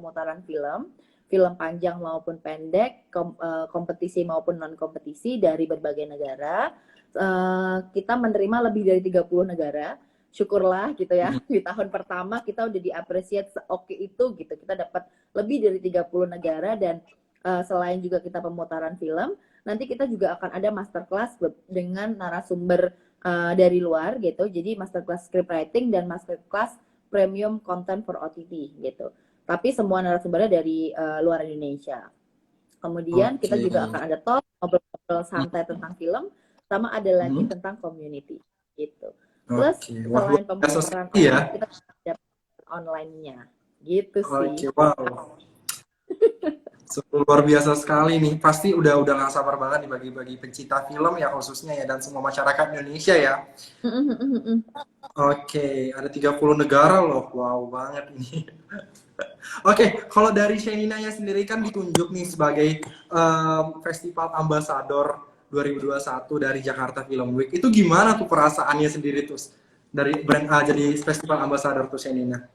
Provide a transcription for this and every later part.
pemutaran film panjang maupun pendek, kompetisi maupun non-kompetisi dari berbagai negara. Kita menerima lebih dari 30 negara. Syukurlah gitu ya, di tahun pertama kita udah di-appreciate seoke itu gitu. Kita dapat lebih dari 30 negara dan selain juga kita pemutaran film, nanti kita juga akan ada masterclass dengan narasumber dari luar gitu. Jadi masterclass scriptwriting dan masterclass premium content for OTT gitu. Tapi semua narasumbernya dari luar Indonesia. Kemudian kita juga akan ada talk, ngobrol-ngobrol santai tentang film, sama ada lagi tentang community gitu. Plus selain pemutaran online, kita ada online-nya gitu sih. Wow. Luar biasa sekali nih. Pasti udah nggak sabar banget nih bagi pencinta film ya khususnya ya dan semua masyarakat Indonesia ya. Ada 30 negara loh. Wow banget ini. Kalau dari Shenina sendiri kan ditunjuk nih sebagai Festival Ambassador 2021 dari Jakarta Film Week. Itu gimana tuh perasaannya sendiri tuh dari brand A jadi Festival Ambassador tuh Shenina?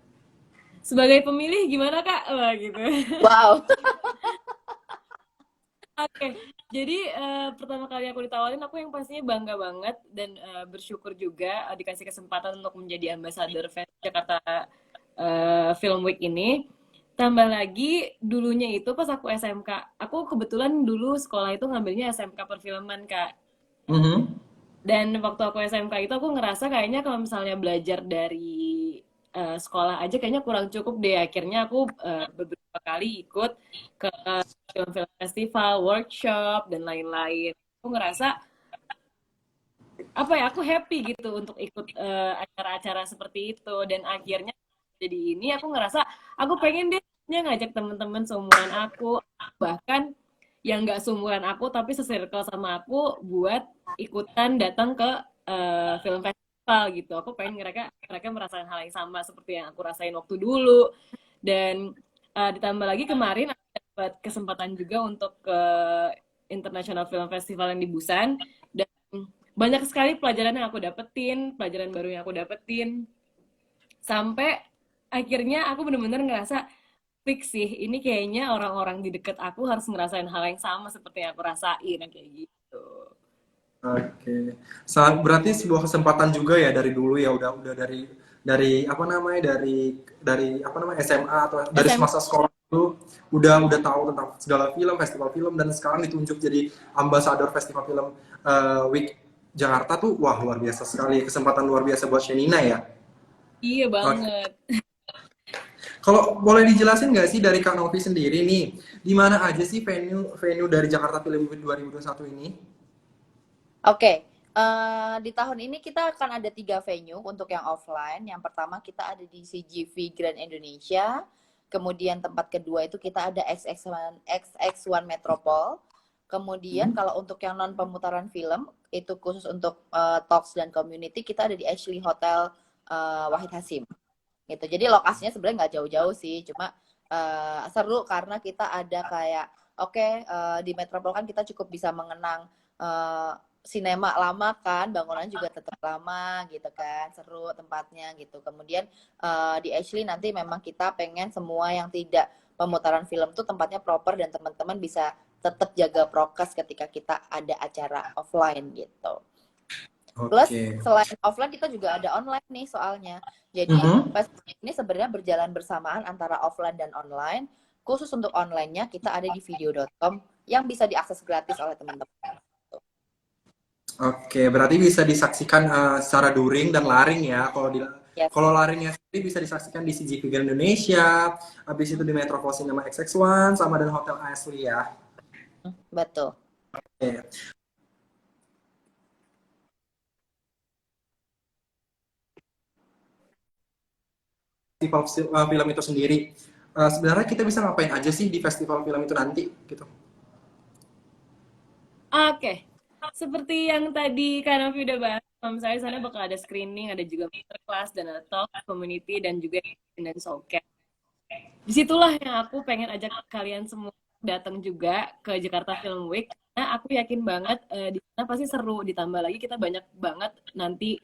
Sebagai pemilih gimana Kak? Gitu. Wow. Jadi pertama kali aku ditawarin, aku yang pastinya bangga banget dan bersyukur juga dikasih kesempatan untuk menjadi Ambassador Jakarta Film Week ini. Tambah lagi dulunya itu pas aku SMK, aku kebetulan dulu sekolah itu ngambilnya SMK perfilman Kak. Dan waktu aku SMK itu aku ngerasa kayaknya kalau misalnya belajar dari sekolah aja kayaknya kurang cukup deh. Akhirnya aku beberapa kali ikut ke film-film festival, workshop dan lain-lain. Aku ngerasa aku happy gitu untuk ikut acara-acara seperti itu. Dan akhirnya jadi ini aku ngerasa aku pengen deh ngajak teman-teman seumuran aku, bahkan yang nggak seumuran aku tapi se-circle sama aku buat ikutan datang ke film festival gitu. Aku pengen mereka merasakan hal yang sama seperti yang aku rasain waktu dulu. Dan ditambah lagi kemarin aku dapat kesempatan juga untuk ke International Film Festival yang di Busan, dan banyak sekali pelajaran yang aku dapetin, pelajaran baru yang aku dapetin, sampai akhirnya aku bener-bener ngerasa fix sih, ini kayaknya orang-orang di deket aku harus ngerasain hal yang sama seperti yang aku rasain, kayak gitu. Berarti sebuah kesempatan juga ya dari dulu ya, udah dari SMA atau dari semasa sekolah itu udah tahu tentang segala film, festival film, dan sekarang ditunjuk jadi ambasador Festival Film Week Jakarta tuh, wah luar biasa sekali, kesempatan luar biasa buat Shenina ya. Iya banget. Kalau boleh dijelasin nggak sih dari Kak Novi sendiri nih, di mana aja sih venue dari Jakarta Film Week 2021 ini? Di tahun ini kita akan ada 3 venue untuk yang offline. Yang pertama kita ada di CGV Grand Indonesia. Kemudian tempat kedua itu kita ada XX1 Metropol. Kemudian kalau untuk yang non pemutaran film itu khusus untuk talks dan community, kita ada di Ashley Hotel Wahid Hasim. Gitu. Jadi lokasinya sebenarnya nggak jauh-jauh sih, cuma seru karena kita ada kayak di Metropol kan kita cukup bisa mengenang sinema lama kan, bangunan juga tetap lama gitu kan, seru tempatnya gitu. Kemudian di Ashley nanti memang kita pengen semua yang tidak pemutaran film tuh tempatnya proper dan teman-teman bisa tetap jaga prokes ketika kita ada acara offline gitu. Plus selain offline kita juga ada online nih soalnya. Jadi ini sebenarnya berjalan bersamaan antara offline dan online. Khusus untuk online-nya kita ada di video.com yang bisa diakses gratis oleh teman-teman. Berarti bisa disaksikan secara daring dan laring ya. Kalau laringnya sendiri bisa disaksikan di CGV Grand Indonesia, habis itu di Metropol Cinema XX1 sama dan Hotel Ashley ya. Betul. Festival film itu sendiri, sebenarnya kita bisa ngapain aja sih di festival film itu nanti gitu? Seperti yang tadi Kak Novi udah bahas, misalnya sana bakal ada screening, ada juga masterclass, dan ada talk, community, dan juga dan showcase. Disitulah yang aku pengen ajak kalian semua datang juga ke Jakarta Film Week, karena aku yakin banget di sana pasti seru, ditambah lagi kita banyak banget nanti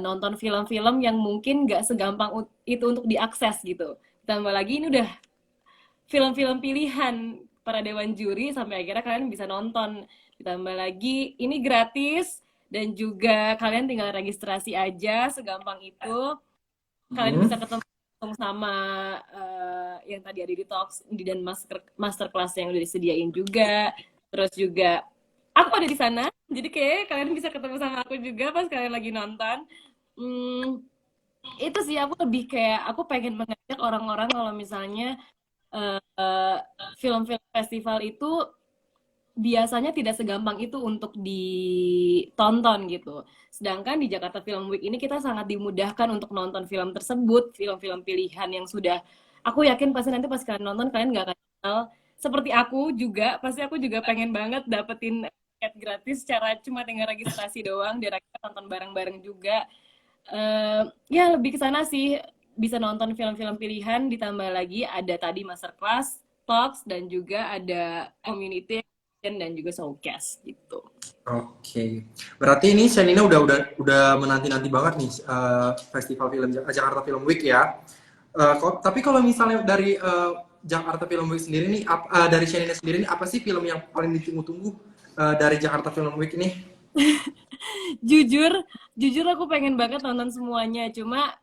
nonton film-film yang mungkin gak segampang itu untuk diakses gitu. Ditambah lagi ini udah film-film pilihan para dewan juri sampai akhirnya kalian bisa nonton. Ditambah lagi ini gratis dan juga kalian tinggal registrasi aja segampang itu. Kalian bisa Hmm. ketemu sama yang tadi ada di Talks dan masterclass yang udah disediain juga. Terus juga aku ada di sana, jadi kayak kalian bisa ketemu sama aku juga pas kalian lagi nonton. Hmm, itu sih aku lebih kayak aku pengen mengajak orang-orang kalau misalnya eh, film-film festival itu biasanya tidak segampang itu untuk ditonton gitu. Sedangkan di Jakarta Film Week ini kita sangat dimudahkan untuk nonton film tersebut, film-film pilihan yang sudah aku yakin pasti nanti pas kalian nonton kalian nggak akan kenal. Seperti aku juga, pasti aku juga pengen banget dapetin tiket gratis secara cuma tinggal registrasi doang, biar kita nonton bareng-bareng juga. Ya lebih ke sana sih, bisa nonton film-film pilihan, ditambah lagi ada tadi masterclass, talks, dan juga ada community dan juga showcase gitu. Oke, berarti ini Shenina udah menanti-nanti banget nih festival film Jakarta Film Week ya. Tapi kalau misalnya dari Jakarta Film Week sendiri nih, dari Shenina sendiri nih, apa sih film yang paling ditunggu-tunggu dari Jakarta Film Week ini? jujur jujur aku pengen banget nonton semuanya, cuma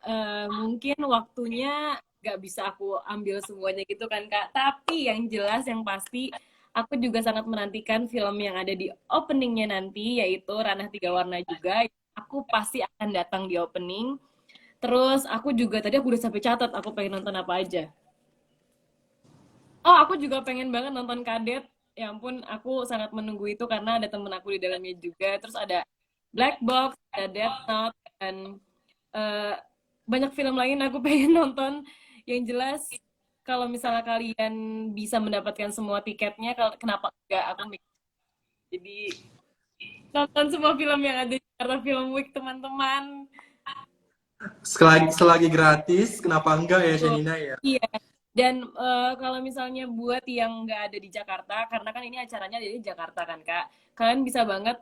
mungkin waktunya nggak bisa aku ambil semuanya gitu kan Kak, tapi yang jelas yang pasti aku juga sangat menantikan film yang ada di openingnya nanti, yaitu Ranah Tiga Warna juga. Aku pasti akan datang di opening. Terus aku juga tadi aku udah sampai catat aku pengen nonton apa aja. Oh, aku juga pengen banget nonton Kadet. Ya ampun, aku sangat menunggu itu karena ada temen aku di dalamnya juga. Terus ada Black Box, ada Death Note, dan eh, banyak film lain aku pengen nonton. Yang jelas, kalau misalnya kalian bisa mendapatkan semua tiketnya, kenapa enggak? Aku mikir. Jadi, nonton semua film yang ada di Jakarta Film Week, teman-teman. Selagi gratis, kenapa enggak ya Tuh. Shenina ya? Iya. Dan kalau misalnya buat yang nggak ada di Jakarta, karena kan ini acaranya ada di Jakarta kan Kak, kalian bisa banget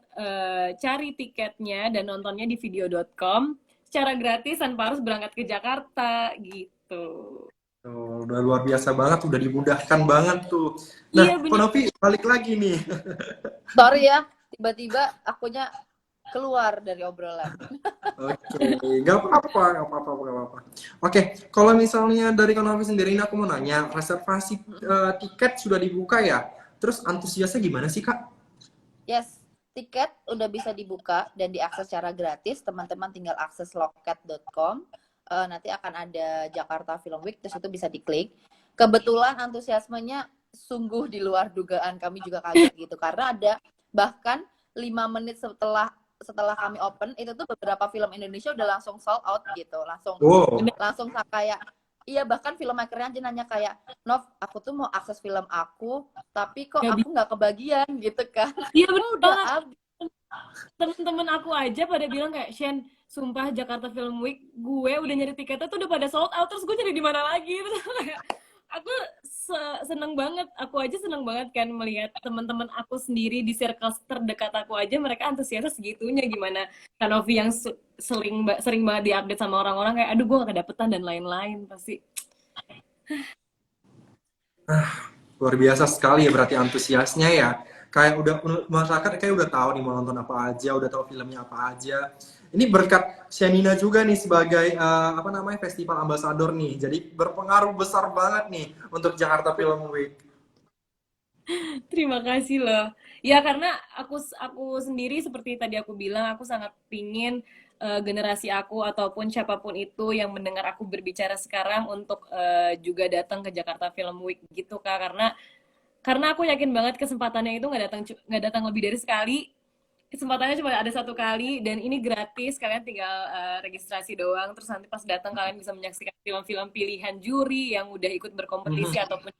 cari tiketnya dan nontonnya di video.com secara gratis tanpa harus berangkat ke Jakarta gitu. Tuh, udah luar biasa banget, udah dimudahkan banget tuh. Iya Nah, bener. Konopi balik lagi nih. Sorry ya, tiba-tiba akunya keluar dari obrolan. Oke, nggak apa-apa. Oke, kalau misalnya dari Konopi sendiri ini aku mau nanya, reservasi tiket sudah dibuka ya? Terus antusiasnya gimana sih, Kak? Yes, tiket udah bisa dibuka dan diakses secara gratis. Teman-teman tinggal akses loket.com. Nanti akan ada Jakarta Film Week, terus itu bisa diklik. Kebetulan antusiasmenya sungguh di luar dugaan, kami juga kaget gitu. Karena ada bahkan 5 menit setelah kami open, itu tuh beberapa film Indonesia udah langsung sold out gitu. Langsung Wow, langsung kayak, iya bahkan filmmakernya aja nanya kayak, Nov, aku tuh mau akses film aku, tapi kok Nggak aku bisa. nggak kebagian gitu kan. Iya bener Oh, udah banget. habis. Temen-temen aku aja pada bilang kayak, Shen, sumpah Jakarta Film Week, gue udah nyari tiketnya tuh udah pada sold out, terus gue nyari di mana lagi? Terus kayak, aku seneng banget, aku aja seneng banget kan melihat teman-teman aku sendiri di circle terdekat aku aja mereka antusiasnya segitunya. Gimana Kanovi yang sering banget diupdate sama orang-orang kayak, aduh gue gak kedapetan dan lain-lain, pasti. luar biasa sekali ya berarti antusiasnya ya. Kayak masyarakat kayak udah tahu nih mau nonton apa aja, udah tahu filmnya apa aja. Ini berkat Shenina juga nih sebagai apa namanya festival ambassador nih. Jadi berpengaruh besar banget nih untuk Jakarta Film Week. Terima kasih loh. Ya karena aku sendiri seperti tadi aku bilang, aku sangat pingin generasi aku ataupun siapapun itu yang mendengar aku berbicara sekarang untuk juga datang ke Jakarta Film Week gitu Kak, karena aku yakin banget kesempatannya itu nggak datang lebih dari sekali. Kesempatannya cuma ada satu kali dan ini gratis, kalian tinggal registrasi doang, terus nanti pas datang kalian bisa menyaksikan film-film pilihan juri yang udah ikut berkompetisi Mhm. ataupun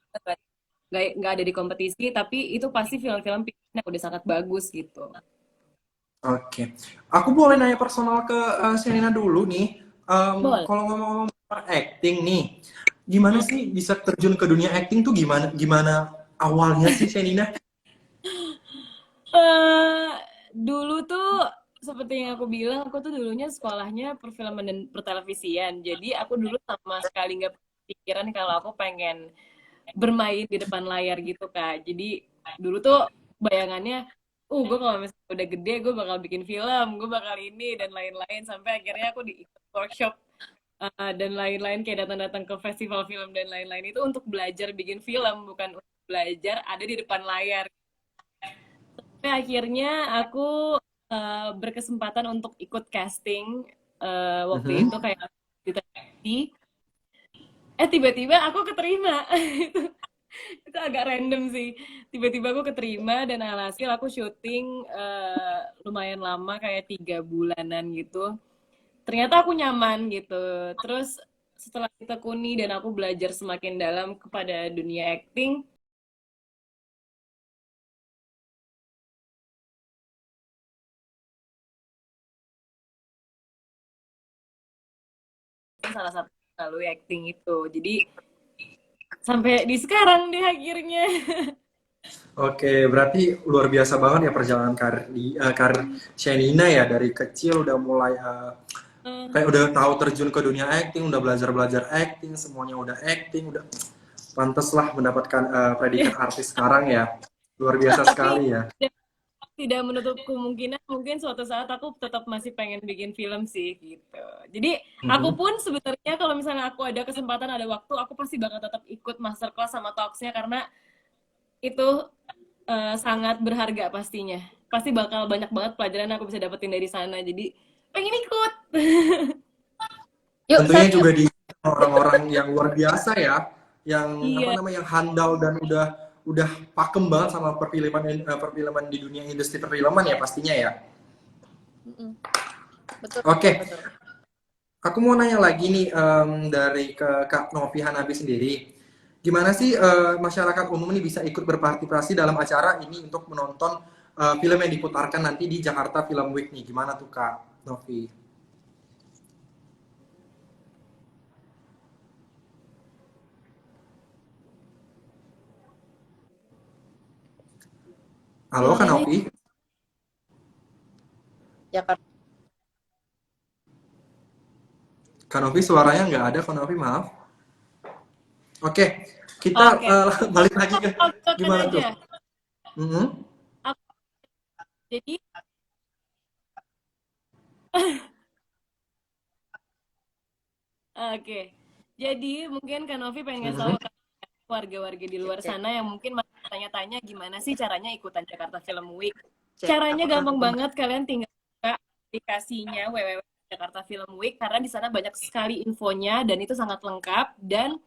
nggak ada di kompetisi, tapi itu pasti film-film pilihan yang udah sangat bagus gitu. Oke, aku boleh nanya personal ke Shenina dulu nih. Boleh. Kalau ngomong-ngomong acting nih, gimana sih bisa terjun ke dunia acting tuh gimana? Gimana awalnya sih Shenina? eh Dulu tuh seperti yang aku bilang, aku tuh dulunya sekolahnya perfilman dan pertelevisian. Jadi aku dulu sama sekali nggak pikiran kalau aku pengen bermain di depan layar gitu Kak. Jadi dulu tuh bayangannya, gue kalau misalnya udah gede gue bakal bikin film, gue bakal ini dan lain-lain sampai akhirnya aku di ikut workshop dan lain-lain kayak datang-datang ke festival film dan lain-lain itu untuk belajar bikin film bukan untuk belajar ada di depan layar. Sampai akhirnya aku berkesempatan untuk ikut casting waktu itu Mhm. kayak di televisi. Tiba-tiba aku keterima. Itu agak random sih. Tiba-tiba aku keterima dan alhasil aku syuting lumayan lama kayak 3 bulanan gitu. Ternyata aku nyaman gitu. Terus setelah ditekuni dan aku belajar semakin dalam kepada dunia acting, salah satu melalui acting itu. Jadi sampai di sekarang deh akhirnya. Oke, berarti luar biasa banget ya perjalanan karir Shenina ya, dari kecil udah mulai kayak udah tahu terjun ke dunia acting, udah belajar acting, semuanya udah acting, udah pantas lah mendapatkan predikat artis sekarang ya. Luar biasa Tapi sekali ya. tidak menutup kemungkinan mungkin suatu saat aku tetap masih pengen bikin film sih gitu. Jadi aku Mhm. pun sebenarnya kalau misalnya aku ada kesempatan ada waktu aku pasti bakal tetap ikut masterclass sama talksnya karena itu sangat berharga pastinya. Pasti bakal banyak banget pelajaran yang aku bisa dapetin dari sana. Jadi pengen ikut. Yuk, Tentunya Sep, yuk. juga di orang-orang yang luar biasa ya, yang apa Iya, namanya, yang handal dan udah pakem banget sama perfilman di dunia industri perfilman ya pastinya ya. Mm-mm. Betul, Oke, betul. aku mau nanya lagi nih, dari ke Kak Novi Hanabi sendiri. Gimana sih masyarakat umum ini bisa ikut berpartisipasi dalam acara ini untuk menonton film yang diputarkan nanti di Jakarta Film Week nih? Gimana tuh Kak Novi? Halo Kak caranya Novi? Jakarta. Kak Novi suaranya nggak ada, Kak Novi maaf. Oke, kita oke. balik lagi ke Aku lanjutkan gimana tuh? aja. Mhm. Aku, jadi oke. Jadi mungkin Kak Novi pengen ngasih tahu Mhm. ke warga-warga di luar sana yang mungkin masih tanya-tanya gimana sih caranya ikutan Jakarta Film Week. Caranya gampang banget, kalian tinggal buka aplikasinya www.jakarta Film Week karena di sana banyak sekali infonya dan itu sangat lengkap dan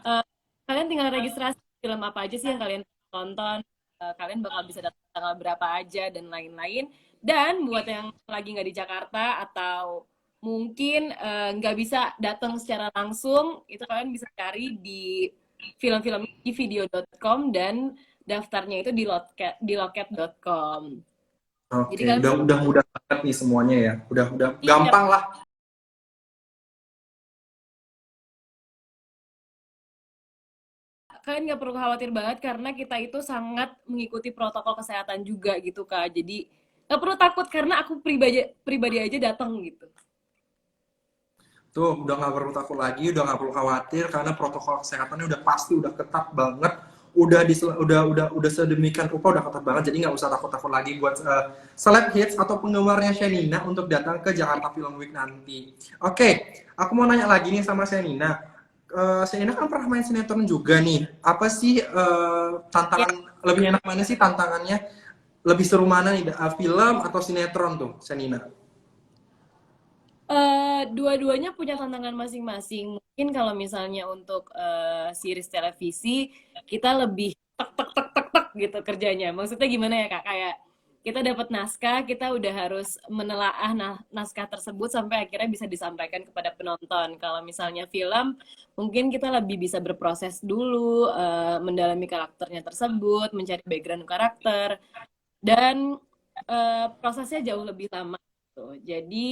eh, kalian tinggal registrasi film apa aja sih yang kalian tonton, kalian bakal bisa datang tanggal berapa aja dan lain-lain. Dan buat yang lagi nggak di Jakarta atau mungkin nggak bisa datang secara langsung, itu kalian bisa cari di film-film di video.com dan daftarnya itu di loket.com. Jadi Oke, kalian bisa udah mudah banget nih semuanya ya. Udah iya, gampang lah. kalian nggak perlu khawatir banget karena kita itu sangat mengikuti protokol kesehatan juga gitu Kak. Jadi nggak perlu takut karena aku pribadi pribadi aja datang gitu. Tuh, udah nggak perlu takut lagi, udah nggak perlu khawatir karena protokol kesehatannya udah pasti, udah ketat banget, udah sedemikian rupa, udah ketat banget, jadi nggak usah takut-takut lagi buat seleb hits atau penggemarnya Shenina untuk datang ke Jakarta Film Week nanti. Oke, aku mau nanya lagi nih sama Shenina. Shenina kan pernah main sinetron juga nih. Apa sih Ya, tantangan lebih enak mana sih tantangannya? Lebih seru mana nih, film atau sinetron tuh, Shenina? dua-duanya punya tantangan masing-masing. Mungkin kalau misalnya untuk series televisi kita lebih tek tek tek tek tek gitu kerjanya. Maksudnya gimana ya Kak? Kayak kita dapat naskah, kita udah harus menelaah naskah tersebut sampai akhirnya bisa disampaikan kepada penonton. Kalau misalnya film, mungkin kita lebih bisa berproses dulu, mendalami karakternya tersebut, mencari background karakter, dan prosesnya jauh lebih lama. Gitu. Jadi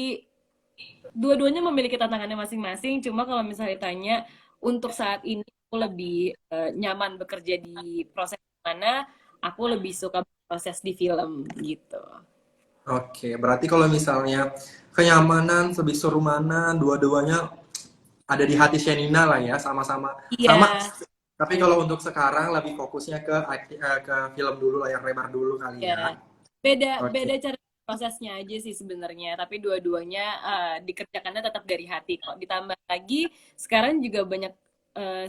dua-duanya memiliki tantangannya masing-masing. Cuma kalau misalnya ditanya untuk saat ini aku lebih nyaman bekerja di proses mana, aku lebih suka proses di film gitu. Oke, berarti kalau misalnya kenyamanan, lebih seru mana, dua-duanya ada di hati Shenina lah ya, sama-sama. Iya, Sama Tapi kalau untuk sekarang lebih fokusnya ke film dulu, layar lebar dulu kali Ya, ya. beda Oke. beda cara prosesnya aja sih sebenarnya, tapi dua-duanya dikerjakannya tetap dari hati kok. Ditambah lagi sekarang juga banyak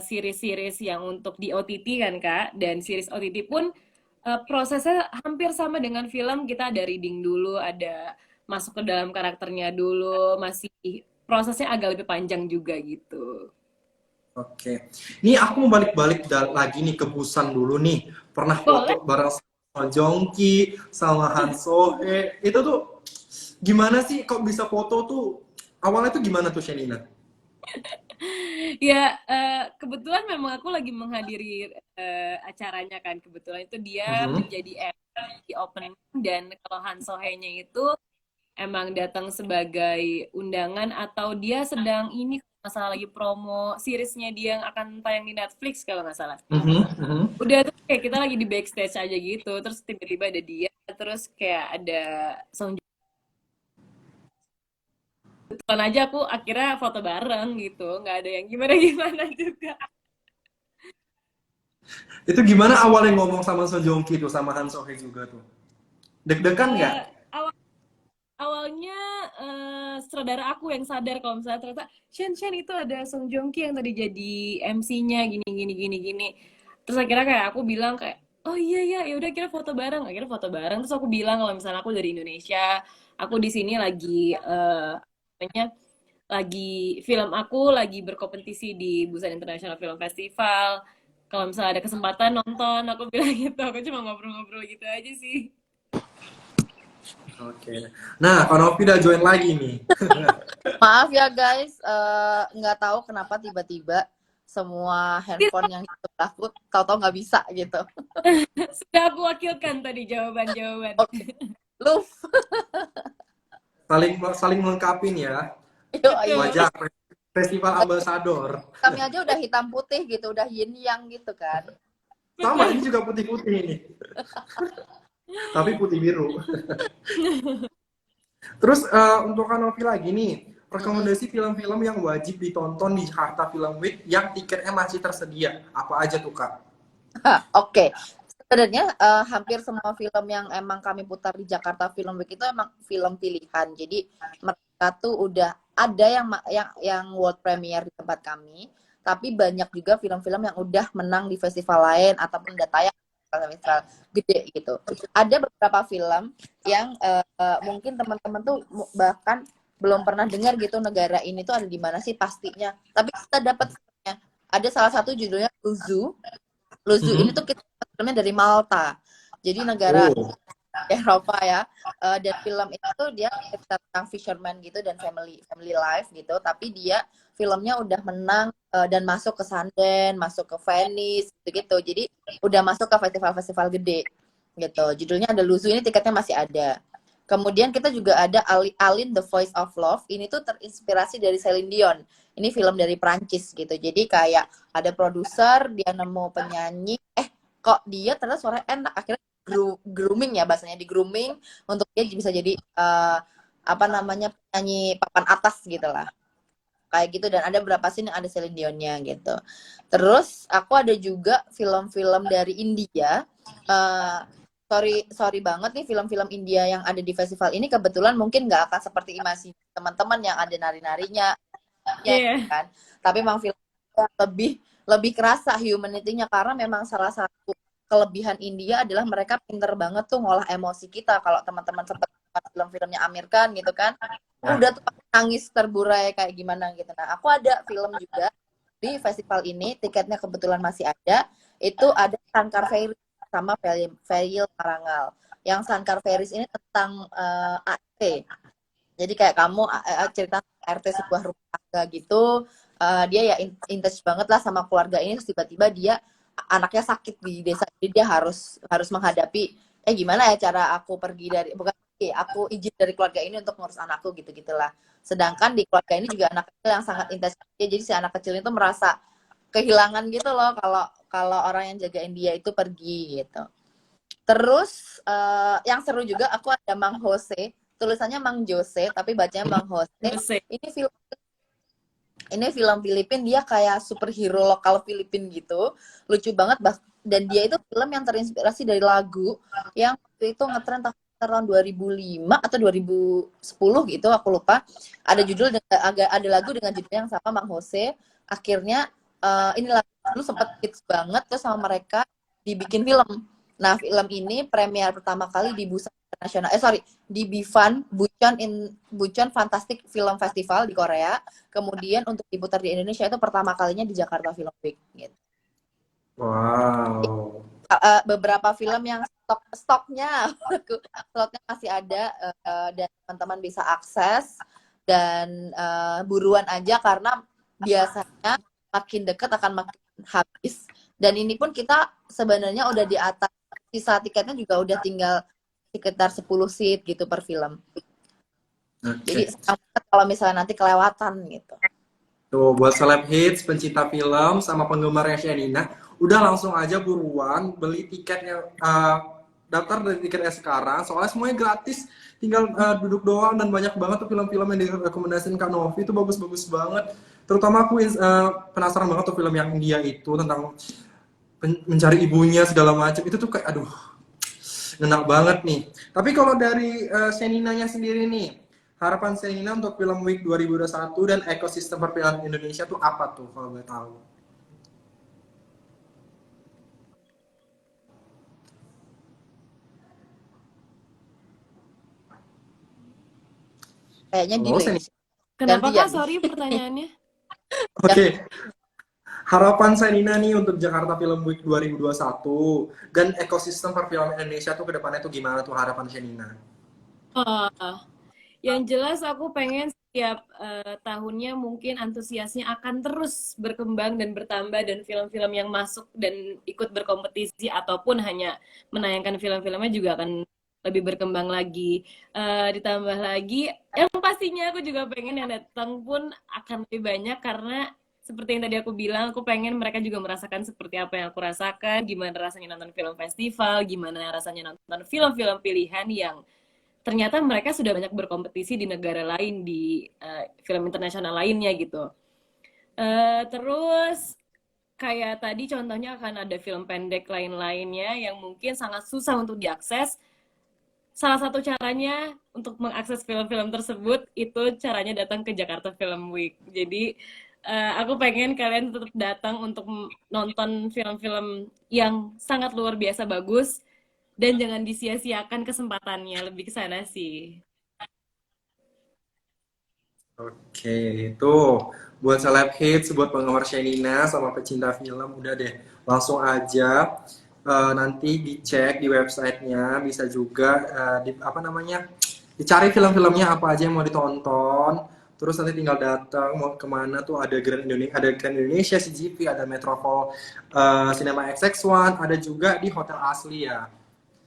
series-series yang untuk di OTT kan Kak, dan series OTT pun prosesnya hampir sama dengan film. Kita ada reading dulu, ada masuk ke dalam karakternya dulu, masih prosesnya agak lebih panjang juga gitu. Oke. Nih aku mau balik-balik lagi nih ke Busan dulu nih. Pernah Boleh. foto bareng sama Jongki, sama Han Sohee. Itu tuh gimana sih kok bisa foto tuh? Awalnya tuh gimana tuh Shenina? Ya, kebetulan memang aku lagi menghadiri acaranya kan. Kebetulan itu dia Mhm. menjadi MC di opening, dan kalau Han Sohee-nya itu emang datang sebagai undangan atau dia sedang ini kalau nggak salah lagi promo seriesnya dia yang akan tayang di Netflix kalau nggak salah. Mhm, mhm. Udah tuh kayak kita lagi di backstage aja gitu, terus tiba-tiba ada dia, terus kayak ada Song Joong aja, aku akhirnya foto bareng gitu, nggak ada yang gimana-gimana juga. Itu gimana awalnya ngomong sama Seo Joong Ki tuh sama Han Sohee juga tuh? Deg-degan nggak? Eh, awalnya sutradara aku yang sadar kalau misalnya ternyata Shen itu ada Song Joong Ki yang tadi jadi MC-nya gini gini gini gini. Terus akhirnya kayak aku bilang kayak, oh iya iya ya udah kira foto bareng, akhirnya foto bareng. Terus aku bilang kalau misalnya aku dari Indonesia, aku di sini lagi namanya lagi film aku lagi berkompetisi di Busan International Film Festival. Kalau misalnya ada kesempatan nonton, aku bilang gitu. Aku cuma ngobrol-ngobrol gitu aja sih. Oke. Nah, Kak Novi udah join lagi nih. Maaf ya guys, nggak tahu kenapa tiba-tiba semua handphone yang di sebelahku tahu-tahu nggak bisa gitu. Sudah aku wakilkan tadi jawaban-jawaban. Oke, Luf. Saling saling melengkapin ya. Yuk, Betul. Wajah Festival Ambasador. kami aja udah hitam putih gitu, udah yin yang gitu kan. Sama, Betul. ini juga putih-putih ini. Tapi putih biru. Terus untuk Kak Novi lagi nih, Mm-mm. rekomendasi film-film yang wajib ditonton di Jakarta Film Week yang tiketnya masih tersedia. Apa aja tuh Kak? Oke. Sebenarnya hampir semua film yang emang kami putar di Jakarta Film Week itu emang film pilihan. Jadi mereka tuh udah ada yang world premiere di tempat kami, tapi banyak juga film-film yang udah menang di festival lain ataupun udah tayang di festival gede gitu. Ada beberapa film yang mungkin teman-teman tuh bahkan belum pernah dengar gitu negara ini tuh ada di mana sih pastinya. Tapi kita dapat filmnya. Ada salah satu judulnya Luzu. Luzu ini tuh Mhm. kita filmnya dari Malta. Jadi negara Oh, Eropa ya. Dan film itu dia cerita tentang fisherman gitu dan family family life gitu. Tapi dia filmnya udah menang dan masuk ke Sundance, masuk ke Venice gitu. Jadi udah masuk ke festival-festival gede gitu. Judulnya ada Luzu, ini tiketnya masih ada. Kemudian kita juga ada Alin The Voice of Love. Ini tuh terinspirasi dari Celine Dion. Ini film dari Prancis gitu. Jadi kayak ada produser, dia nemu penyanyi, kok dia ternyata suaranya enak. Akhirnya grooming ya bahasanya, di grooming untuk dia bisa jadi apa namanya penyanyi papan atas gitu lah. Kayak gitu, dan ada beberapa scene yang ada Celine Dionnya gitu. Terus aku ada juga film-film dari India. Eh, sorry banget nih, film-film India yang ada di festival ini kebetulan mungkin nggak akan seperti imajinasi teman-teman yang ada nari-narinya ya Iya. kan. Tapi memang film yang lebih lebih kerasa humanity-nya, karena memang salah satu kelebihan India adalah mereka pinter banget tuh ngolah emosi kita. Kalau teman-teman sempat film-filmnya Amir Khan gitu kan, ya. udah tuh nangis terburai kayak gimana gitu. Nah, aku ada film juga di festival ini, tiketnya kebetulan masih ada. Itu ada Sankar Ferry sama Feril Marangal. Yang Sankar Ferry ini tentang ART. Jadi kayak kamu cerita RT sebuah rumah tangga gitu, dia ya in touch banget lah sama keluarga ini. Terus tiba-tiba dia anaknya sakit di desa, jadi dia harus harus menghadapi gimana ya cara aku pergi dari, bukan aku izin dari keluarga ini untuk ngurus anakku gitu gitulah. Sedangkan di keluarga ini juga anak kecil yang sangat intens, jadi si anak kecil itu merasa kehilangan gitu loh kalau kalau orang yang jagain dia itu pergi gitu. Terus yang seru juga aku ada Mang Jose, tulisannya Mang Jose tapi bacanya Mang Jose. Jose. Ini film Ini film Filipin, dia kayak superhero lokal Filipin gitu, lucu banget. Dan dia itu film yang terinspirasi dari lagu yang waktu itu ngetren tahun 2005 atau 2010 gitu, aku lupa. Ada judul ada lagu dengan judul yang sama, Mang Jose. Akhirnya ini lagu dulu sempat hits banget, terus sama mereka dibikin film. Nah, film ini premier pertama kali di Busan International, di Bifan, Bucheon Fantastic Film Festival di Korea. Kemudian untuk diputar di Indonesia itu pertama kalinya di Jakarta Film Week gitu. Wow. Beberapa film yang stoknya slotnya masih ada, dan teman-teman bisa akses, dan buruan aja karena biasanya makin dekat akan makin habis. Dan ini pun kita sebenarnya udah di atas, sisa tiketnya juga udah tinggal sekitar 10 seat gitu per film. Jadi kalau misalnya nanti kelewatan gitu. Tuh, buat seleb hits, pencinta film, sama penggemarnya Shenina, udah langsung aja buruan beli tiketnya, daftar dari tiketnya sekarang, soalnya semuanya gratis, tinggal duduk doang, dan banyak banget tuh film-film yang direkomendasiin Kak Novi, itu bagus-bagus banget. Terutama aku penasaran banget tuh film yang India itu, tentang mencari ibunya segala macam, itu tuh kayak aduh, enak banget nih. Tapi kalau dari Sheninanya sendiri nih, harapan Shenina untuk film Week 2021 dan ekosistem perfilman Indonesia tuh apa tuh kalau boleh tahu? Kayaknya Halo, delay. Shenina. Kenapa Gantian Kak? Sorry pertanyaannya. Oke. Harapan Shenina nih untuk Jakarta Film Week 2021 dan ekosistem perfilman Indonesia tuh ke depannya tuh gimana tuh harapan Shenina? Yang jelas aku pengen setiap tahunnya mungkin antusiasnya akan terus berkembang dan bertambah, dan film-film yang masuk dan ikut berkompetisi ataupun hanya menayangkan film-filmnya juga akan lebih berkembang lagi. Ditambah lagi yang pastinya aku juga pengen yang datang pun akan lebih banyak, karena seperti yang tadi aku bilang, aku pengen mereka juga merasakan seperti apa yang aku rasakan, gimana rasanya nonton film festival, gimana rasanya nonton film-film pilihan yang ternyata mereka sudah banyak berkompetisi di negara lain, di film internasional lainnya gitu. Terus kayak tadi contohnya akan ada film pendek lain-lainnya yang mungkin sangat susah untuk diakses. Salah satu caranya untuk mengakses film-film tersebut itu caranya datang ke Jakarta Film Week. Jadi aku pengen kalian tetap datang untuk nonton film-film yang sangat luar biasa bagus, dan jangan disia-siakan kesempatannya, lebih ke sana sih. Oke, itu buat seleb hits, buat penggemar Shenina sama pecinta film, udah deh, langsung aja nanti dicek di websitenya, bisa juga apa namanya, dicari film-filmnya apa aja yang mau ditonton, terus nanti tinggal datang mau kemana tuh, ada Grand Indonesia, CGV, ada Metropole Cinema XX1, ada juga di Hotel Asli ya.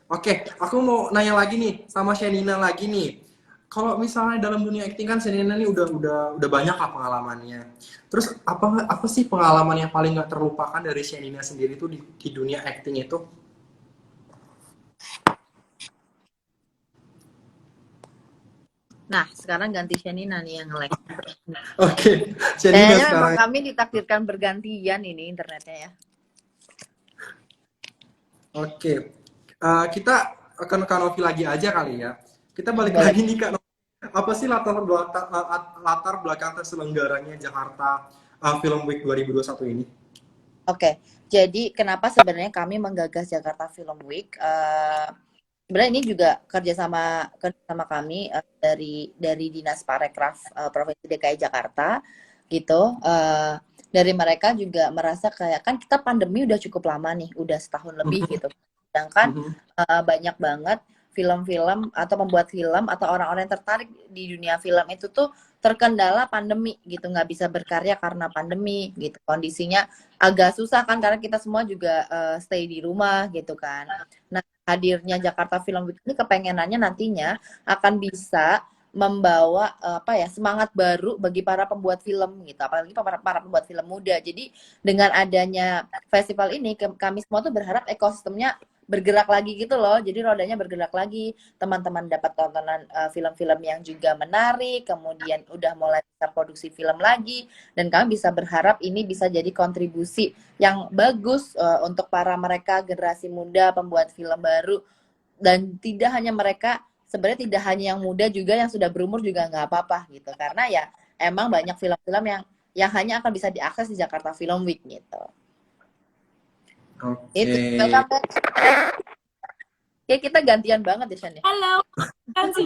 Oke, aku mau nanya lagi nih sama Shenina lagi nih. Kalau misalnya dalam dunia acting kan Shenina nih udah banyak lah pengalamannya. Terus apa sih pengalaman yang paling nggak terlupakan dari Shenina sendiri tuh di dunia acting itu? Nah, sekarang ganti Shenina nih yang nge-lag. Oke, Shenina Kayaknya memang sekarang. kami ditakdirkan bergantian ini internetnya ya. Oke, kita akan ke Novi lagi aja kali ya. Kita balik Boleh. lagi nih Kak Novi. Apa sih latar belakang terselenggaranya Jakarta Film Week 2021 ini? Oke, jadi kenapa sebenarnya kami menggagas Jakarta Film Week? Sebenarnya ini juga kerjasama kami dari Dinas Parekraf Provinsi DKI Jakarta gitu. Dari mereka juga merasa kayak kan kita pandemi udah cukup lama nih, udah setahun lebih gitu. Sedangkan banyak banget film-film atau pembuat film atau orang-orang yang tertarik di dunia film itu tuh terkendala pandemi gitu, nggak bisa berkarya karena pandemi gitu. Kondisinya agak susah kan karena kita semua juga stay di rumah gitu kan. Nah, hadirnya Jakarta Film Week ini kepengenannya nantinya akan bisa membawa apa ya, semangat baru bagi para pembuat film gitu, apalagi para pembuat film muda. Jadi dengan adanya festival ini kami semua tuh berharap ekosistemnya bergerak lagi gitu loh. Jadi rodanya bergerak lagi. Teman-teman dapat tontonan film-film yang juga menarik, kemudian udah mulai bisa produksi film lagi, dan kami bisa berharap ini bisa jadi kontribusi yang bagus untuk para mereka generasi muda pembuat film baru, dan tidak hanya mereka, sebenarnya tidak hanya yang muda, juga yang sudah berumur juga nggak apa-apa gitu, karena ya emang banyak film-film yang hanya akan bisa diakses di Jakarta Film Week gitu. Itu Oke. welcome back. Kayak kita gantian banget ya, Shan ya. Halo, kan sih.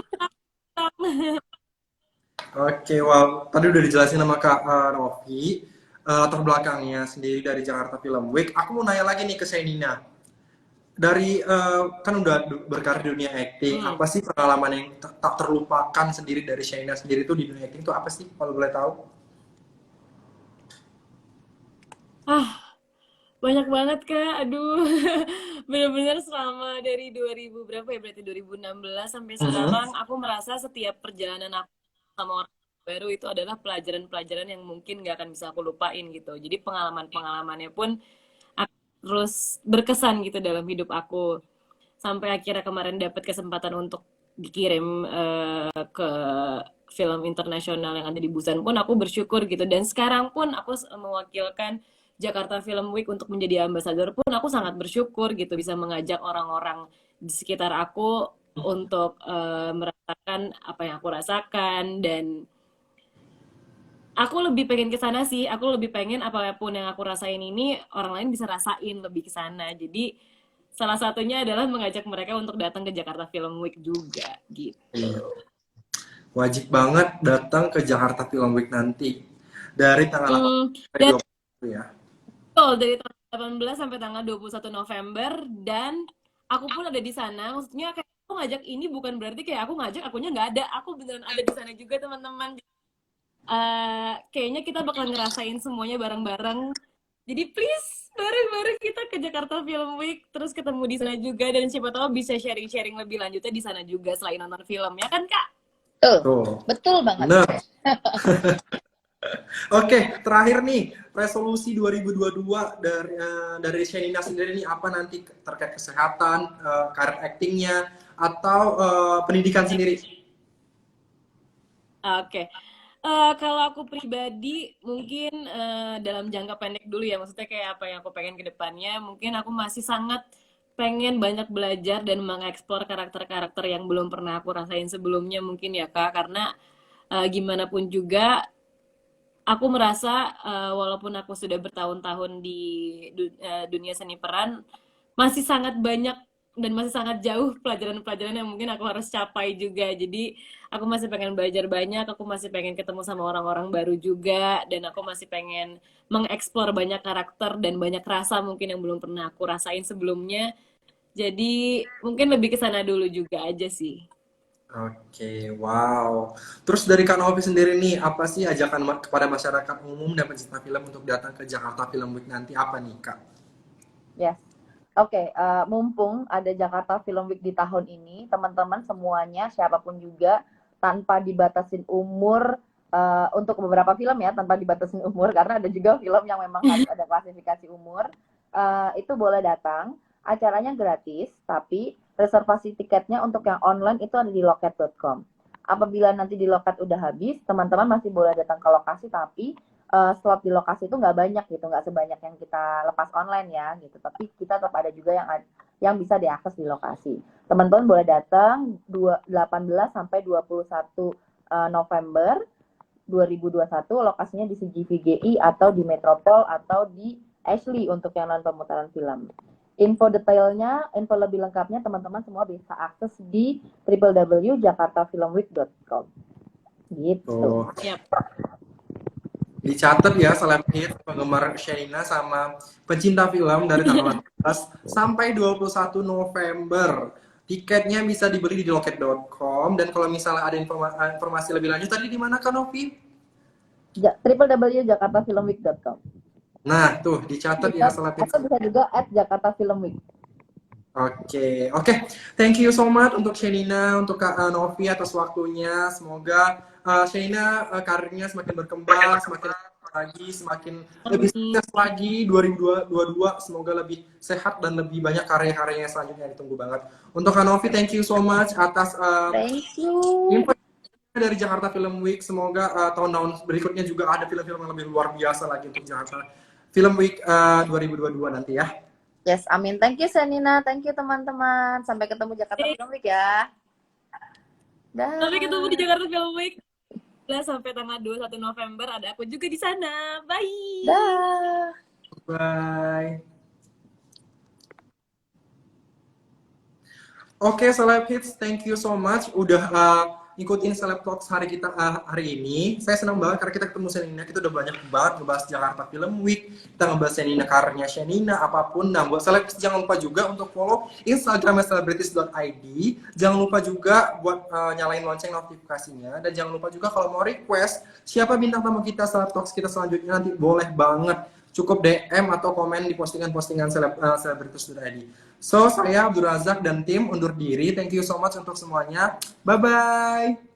Oke, wow. Tadi udah dijelasin sama Kak Novi latar belakangnya sendiri dari Jakarta Film Week. Aku mau nanya lagi nih ke Shenina. Dari kan udah berkarir di dunia acting, apa sih pengalaman yang tak terlupakan sendiri dari Shenina sendiri tuh di dunia acting tuh apa sih kalau boleh tahu? Banyak banget Kak, aduh. Bener-bener selama dari 2000 berapa ya, berarti 2016 sampai sekarang, aku merasa setiap perjalanan aku sama orang baru itu adalah pelajaran-pelajaran yang mungkin gak akan bisa aku lupain gitu. Jadi pengalaman-pengalamannya pun terus berkesan gitu dalam hidup aku. Sampai akhirnya kemarin dapat kesempatan untuk dikirim ke film internasional yang ada di Busan pun aku bersyukur gitu. Dan sekarang pun aku mewakilkan Jakarta Film Week untuk menjadi ambasador pun aku sangat bersyukur gitu bisa mengajak orang-orang di sekitar aku untuk merasakan apa yang aku rasakan. Dan aku lebih pengen ke sana sih. Aku lebih pengen apapun yang aku rasain ini orang lain bisa rasain lebih ke sana. Jadi salah satunya adalah mengajak mereka untuk datang ke Jakarta Film Week juga gitu. Iya. Wajib banget datang ke Jakarta Film Week nanti dari tanggal 8 sampai Dan 20 ya. betul, dari tanggal 18 sampai tanggal 21 November, dan aku pun ada di sana. Maksudnya kayak aku ngajak ini bukan berarti kayak aku ngajak akunya nggak ada. Aku beneran ada di sana juga teman-teman. Kayaknya kita bakal ngerasain semuanya bareng-bareng. Jadi please bareng-bareng kita ke Jakarta Film Week, terus ketemu di sana juga, dan siapa tahu bisa sharing-sharing lebih lanjutnya di sana juga selain nonton film, ya kan Kak? Tuh. Betul banget. Bener. Oke, terakhir nih, resolusi 2022 dari Shenina sendiri nih apa nanti terkait kesehatan, karir actingnya, atau pendidikan sendiri? Oke. Kalau aku pribadi mungkin dalam jangka pendek dulu ya, maksudnya kayak apa yang aku pengen ke depannya, mungkin aku masih sangat pengen banyak belajar dan mengeksplor karakter-karakter yang belum pernah aku rasain sebelumnya mungkin ya Kak, karena gimana pun juga aku merasa walaupun aku sudah bertahun-tahun di dunia seni peran, masih sangat banyak dan masih sangat jauh pelajaran-pelajaran yang mungkin aku harus capai juga. Jadi aku masih pengen belajar banyak, aku masih pengen ketemu sama orang-orang baru juga, dan aku masih pengen mengeksplor banyak karakter dan banyak rasa mungkin yang belum pernah aku rasain sebelumnya. Jadi mungkin lebih ke sana dulu juga aja sih. Oke, wow. Terus dari Kak Novi sendiri nih, apa sih ajakan kepada masyarakat umum dan pecinta film untuk datang ke Jakarta Film Week nanti apa nih, Kak? Yes. Oke, mumpung ada Jakarta Film Week di tahun ini, teman-teman semuanya, siapapun juga, tanpa dibatasin umur, untuk beberapa film ya, tanpa dibatasin umur, karena ada juga film yang memang harus ada klasifikasi umur, itu boleh datang. Acaranya gratis, tapi reservasi tiketnya untuk yang online itu ada di loket.com. Apabila nanti di loket udah habis, teman-teman masih boleh datang ke lokasi, tapi slot di lokasi itu nggak banyak gitu, nggak sebanyak yang kita lepas online ya gitu. Tapi kita tetap ada juga yang bisa diakses di lokasi. Teman-teman boleh datang 18 sampai 21 November 2021, lokasinya di CGVGI atau di Metropol atau di Ashley untuk yang non pemutaran film. Info detailnya, info lebih lengkapnya teman-teman semua bisa akses di www.jakartafilmweek.com. Gitu. Oh. Yap. Dicatat ya, Seleb Hit, penggemar Shenina sama pecinta film dari tanggal 18 sampai 21 November. Tiketnya bisa dibeli di loket.com, dan kalau misalnya ada informasi lebih lanjut tadi di mana Kak Novi? www.jakartafilmweek.com. Nah, tuh dicatat ya, Seleb Hit. Atau bisa juga @jakartafilmweek. Oke. Thank you so much untuk Shenina, untuk Kak Novi atas waktunya. Semoga Shenina karirnya semakin berkembang, semakin lagi, semakin lebih sukses lagi 2022. Semoga lebih sehat dan lebih banyak karya-karyanya selanjutnya, ditunggu banget. Untuk Kak Novi, thank you so much atas Thank you. info dari Jakarta Film Week. Semoga tahun-tahun berikutnya juga ada film-film yang lebih luar biasa lagi untuk Jakarta Film Week 2022 nanti ya. Yes, amin. Thank you Senina, thank you teman-teman. Sampai ketemu Jakarta Film Week ya. Dah. Sampai ketemu di Jakarta Film Week. Sampai tanggal 21 November ada aku juga di sana. Bye. Dah. Bye. Oke, Celeb Hits, thank you so much udah ngikutin Celeb Talks hari kita hari ini. Saya senang banget karena kita ketemu Shenina, kita udah banyak banget ngebahas Jakarta Film Week, kita ngebahas Shenina, karyanya Shenina, apapun. Nah, buat Celeb Hits jangan lupa juga untuk follow Instagramnya celebrities.id. Jangan lupa juga buat nyalain lonceng notifikasinya, dan jangan lupa juga kalau mau request siapa bintang tamu kita Celeb Talks kita selanjutnya nanti, boleh banget. Cukup DM atau komen di postingan-postingan celebrities.id. So, saya Abdul Razak dan tim undur diri. Thank you so much untuk semuanya. Bye-bye.